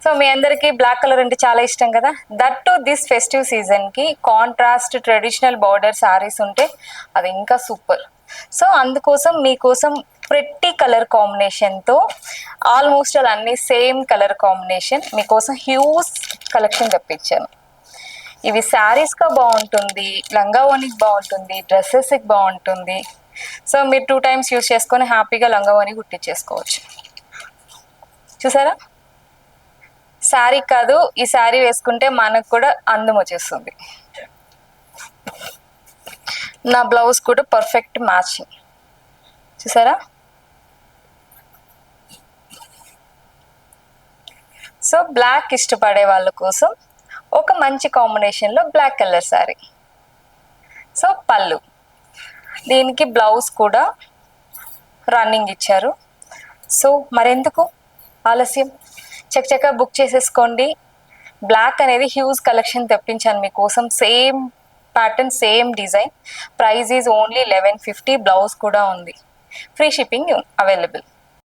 So మీ అందరికీ black colour అంటే చాలా ఇష్టం కదా. దట్ టు దిస్ ఫెస్టివ్ సీజన్కి కాంట్రాస్ట్ ట్రెడిషనల్ బార్డర్ శారీస్ ఉంటే అది ఇంకా సూపర్. సో అందుకోసం మీకోసం ప్రెట్టి కలర్ కాంబినేషన్తో ఆల్మోస్ట్ అన్ని సేమ్ కలర్ కాంబినేషన్ మీకోసం హ్యూజ్ కలెక్షన్ తెప్పించాను. ఇవి శారీస్గా బాగుంటుంది, లంగా ఓనికి బాగుంటుంది, డ్రెస్సెస్కి బాగుంటుంది. సో మీరు 2 times యూస్ చేసుకొని హ్యాపీగా లంగా ఓని కుట్టించేసుకోవచ్చు. చూసారా, శారీ కాదు, ఈ శారీ వేసుకుంటే మనకు కూడా అందం వచ్చేస్తుంది. నా బ్లౌజ్ కూడా పర్ఫెక్ట్ మ్యాచింగ్. చూసారా, సో బ్లాక్ ఇష్టపడే వాళ్ళ కోసం ఒక మంచి కాంబినేషన్లో బ్లాక్ కలర్ శారీ. సో పళ్ళు, దీనికి బ్లౌజ్ కూడా రన్నింగ్ ఇచ్చారు. సో మరెందుకు ఆలస్యం, చక్కగా బుక్ చేసేసుకోండి. బ్లాక్ అనేది హ్యూజ్ కలెక్షన్ తెప్పించాను మీకోసం. Same pattern, same design. Price is only 1150. Blouse కూడా ఉంది. Free shipping available.